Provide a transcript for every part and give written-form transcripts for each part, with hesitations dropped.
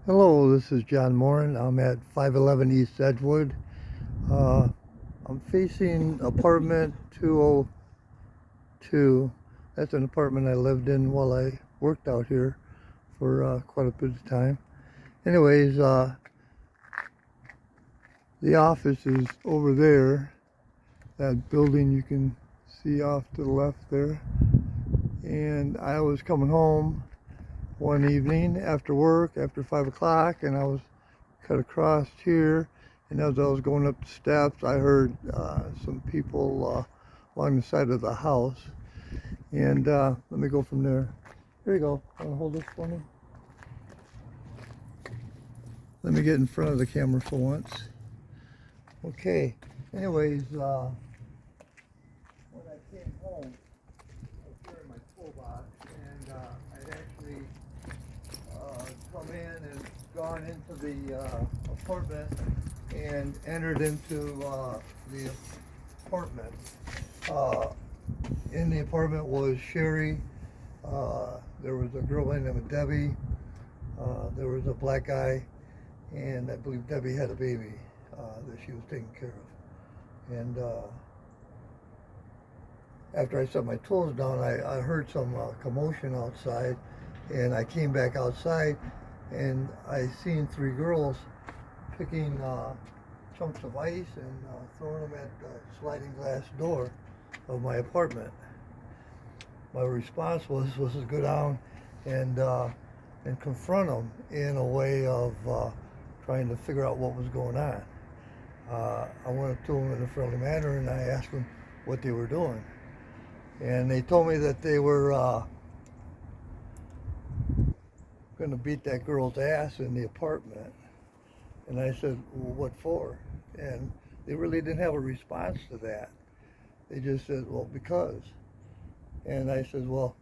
Hello, this is John Morin. I'm at 511 East Edgewood. Uh, I'm facing apartment 202. That's an apartment I lived in while I worked out here for quite a bit of time. Anyways, the office is over there. That building you can see off to the left there. And I was coming home one evening after work, after 5 o'clock, and I was cut across here, and as I was going up the steps I heard some people along the side of the house, and let me go from there. Here you go. Want to hold this for me? Let me get in front of the camera for once. Okay, anyways, when I came home I was carrying my toolbox, and I'd actually come in and gone into the apartment and entered into the apartment. In the apartment was Sherry. There was a girl by the name of Debbie. There was a black guy, and I believe Debbie had a baby that she was taking care of. And after I set my tools down, I heard some commotion outside, and I came back outside, and I seen three girls picking chunks of ice and throwing them at the sliding glass door of my apartment. My response was to go down and confront them in a way of trying to figure out what was going on. I went up to them in a friendly manner, and I asked them what they were doing. And they told me that they were going to beat that girl's ass in the apartment. And I said, well, what for? And they really didn't have a response to that. They just said, well, because. And I said, well,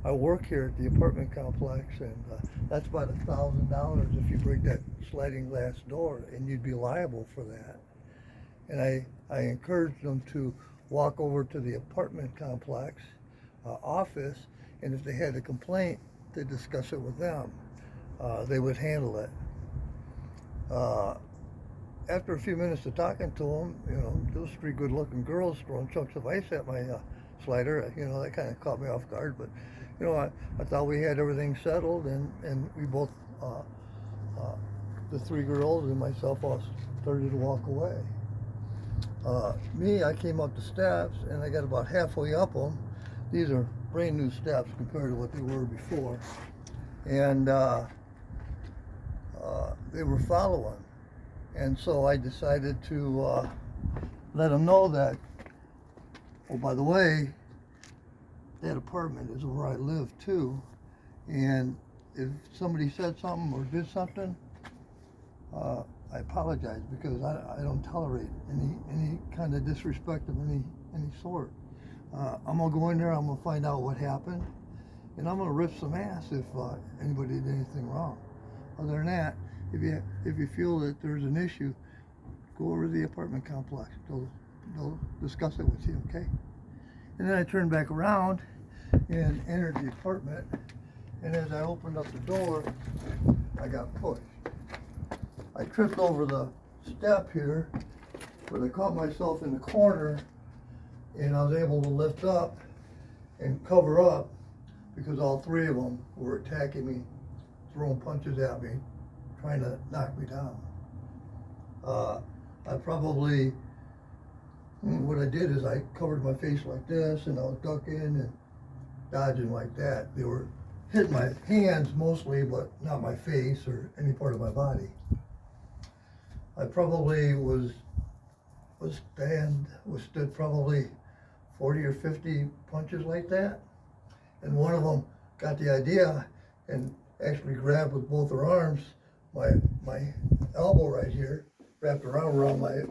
I work here at the apartment complex, and that's about $1,000 if you break that sliding glass door, and you'd be liable for that. And I encouraged them to walk over to the apartment complex office, and if they had a complaint, to discuss it with them. They would handle it. After a few minutes of talking to them, those three good-looking girls throwing chunks of ice at my slider, that kind of caught me off guard. But I thought we had everything settled, and we both, the three girls and myself, all started to walk away. I came up the steps, and I got about halfway up them. These are brand new steps compared to what they were before, and they were following. And so I decided to let them know that, oh, by the way, that apartment is where I live too, and if somebody said something or did something, I apologize, because I don't tolerate any kind of disrespect of any sort. I'm gonna go in there, I'm gonna find out what happened, and I'm gonna rip some ass if anybody did anything wrong. Other than that, if you feel that there's an issue, go over to the apartment complex. They'll discuss it with you, okay? And then I turned back around and entered the apartment, and as I opened up the door, I got pushed. I tripped over the step here, but I caught myself in the corner, and I was able to lift up and cover up, because all three of them were attacking me, throwing punches at me, trying to knock me down. What I did is I covered my face like this, and I was ducking and dodging like that. They were hitting my hands mostly, but not my face or any part of my body. I probably withstood probably 40 or 50 punches like that. And one of them got the idea and actually grabbed with both her arms my elbow right here, wrapped around my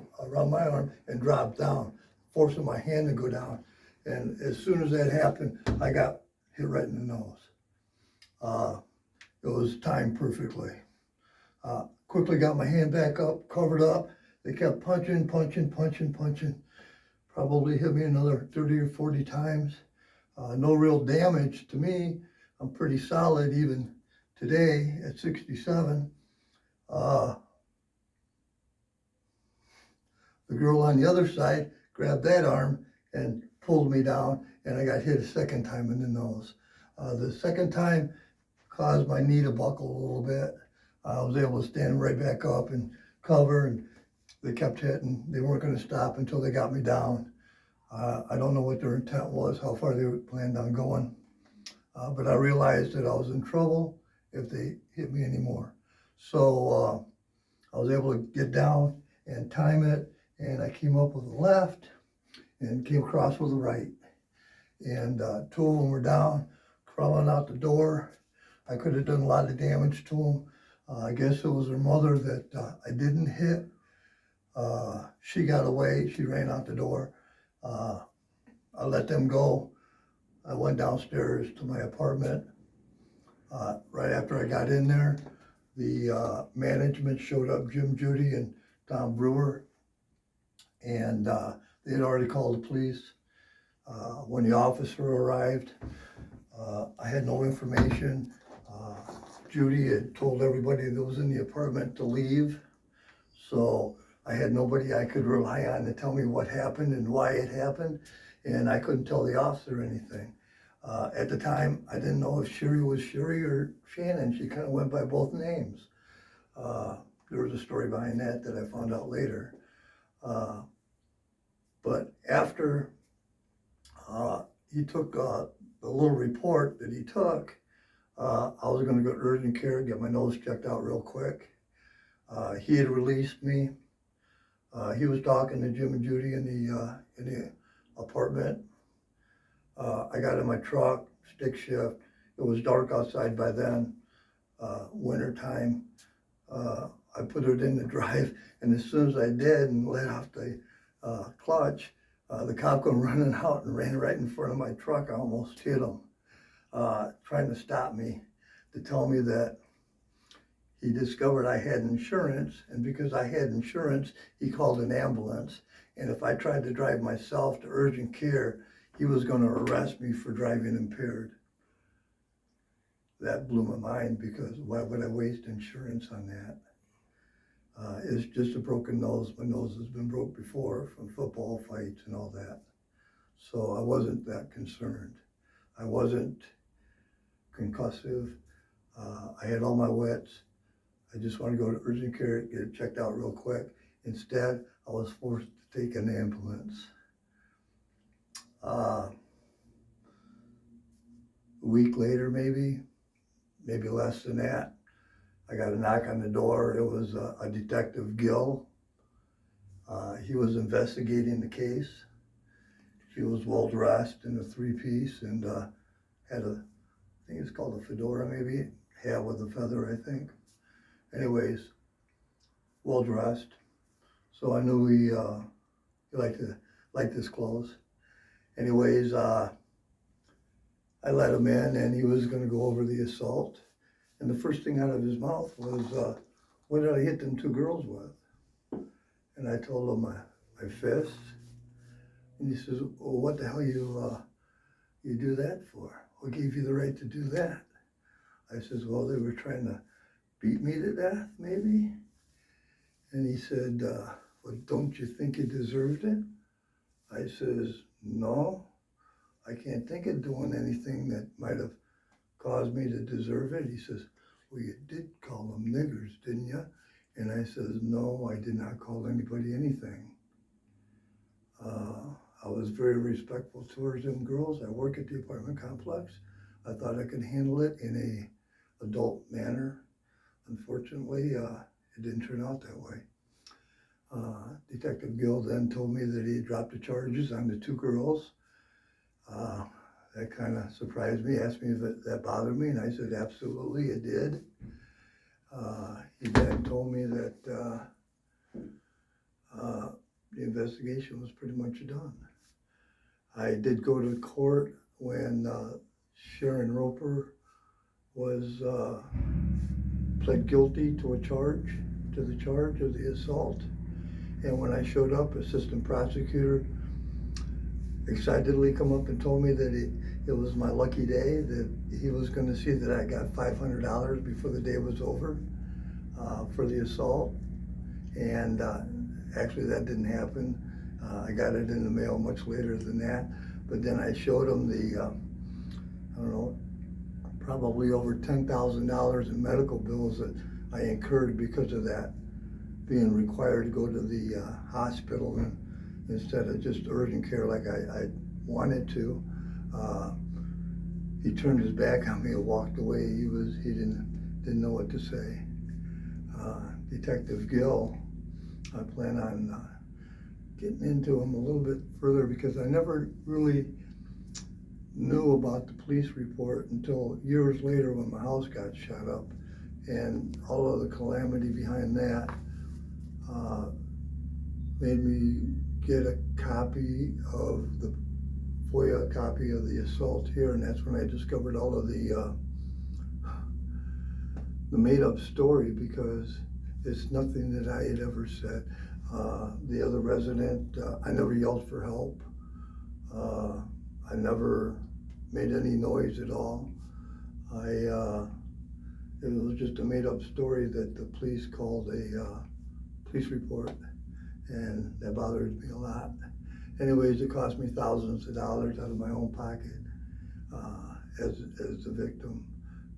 arm, and dropped down, forcing my hand to go down. And as soon as that happened, I got hit right in the nose. It was timed perfectly. Quickly got my hand back up, covered up. They kept punching. Probably hit me another 30 or 40 times. No real damage to me. I'm pretty solid even today at 67, the girl on the other side grabbed that arm and pulled me down, and I got hit a second time in the nose. The second time caused my knee to buckle a little bit. I was able to stand right back up and cover, and they kept hitting. They weren't going to stop until they got me down. I don't know what their intent was, how far they planned on going, but I realized that I was in trouble if they hit me anymore. So I was able to get down and time it, and I came up with a left and came across with a right. And two of them were down, crawling out the door. I could have done a lot of damage to them. I guess it was her mother that I didn't hit. She got away, she ran out the door. I let them go. I went downstairs to my apartment. Right after I got in there, the management showed up, Jim, Judy, and Tom Brewer, and they had already called the police. When the officer arrived, I had no information. Judy had told everybody that was in the apartment to leave, so I had nobody I could rely on to tell me what happened and why it happened, and I couldn't tell the officer anything. At the time, I didn't know if Sherry was Sherry or Shannon. She kind of went by both names. There was a story behind that I found out later. But after he took the little report that he took, I was going to go to urgent care, get my nose checked out real quick. He had released me. He was talking to Jim and Judy in the apartment. I got in my truck, stick shift. It was dark outside by then, winter time. I put it in the drive, and as soon as I did and let off the clutch, the cop came running out and ran right in front of my truck. I almost hit him, trying to stop me, to tell me that he discovered I had insurance, and because I had insurance, he called an ambulance. And if I tried to drive myself to urgent care, he was going to arrest me for driving impaired. That blew my mind, because why would I waste insurance on that? It's just a broken nose. My nose has been broke before from football fights and all that. So I wasn't that concerned. I wasn't concussive. I had all my wets. I just wanted to go to urgent care, get it checked out real quick. Instead, I was forced to take an ambulance. A week later, maybe less than that, I got a knock on the door. It was a Detective Gill. He was investigating the case. He was well dressed in a three-piece and had a, I think it's called a fedora maybe, hat with a feather, I think. Anyways, well dressed. So I knew he liked his clothes. Anyways, I let him in, and he was going to go over the assault. And the first thing out of his mouth was, what did I hit them two girls with? And I told him my fist. And he says, well, what the hell you do that for? What gave you the right to do that? I says, well, they were trying to beat me to death, maybe. And he said, well, don't you think you deserved it? I says, no, I can't think of doing anything that might have caused me to deserve it. He says, well, you did call them niggers, didn't you? And I says, no, I did not call anybody anything. I was very respectful towards them girls. I work at the apartment complex. I thought I could handle it in a adult manner. Unfortunately, it didn't turn out that way. Detective Gill then told me that he had dropped the charges on the two girls. That kind of surprised me, asked me if that bothered me, and I said, absolutely, it did. He then told me that the investigation was pretty much done. I did go to court when Sharon Roper was pled guilty to the charge of the assault. And when I showed up, assistant prosecutor excitedly come up and told me that it was my lucky day, that he was going to see that I got $500 before the day was over for the assault. And actually that didn't happen. I got it in the mail much later than that. But then I showed him the, I don't know, probably over $10,000 in medical bills that I incurred because of that, being required to go to the hospital instead of just urgent care like I wanted to. He turned his back on me and walked away. He didn't know what to say. Detective Gill, I plan on getting into him a little bit further because I never really knew about the police report until years later when my house got shot up, and all of the calamity behind that made me get a copy of the FOIA copy of the assault here, and that's when I discovered all of the made-up story, because it's nothing that I had ever said. The other resident, I never yelled for help. I never made any noise at all. It was just a made-up story that the police called a police report, and that bothers me a lot. Anyways, it cost me thousands of dollars out of my own pocket as the victim,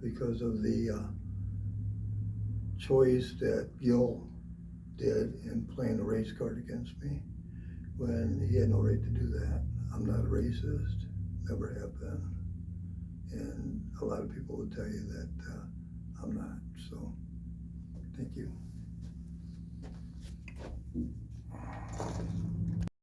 because of the choice that Gill did in playing a race card against me when he had no right to do that. I'm not a racist, never have been, and a lot of people would tell you that I'm not. So, thank you.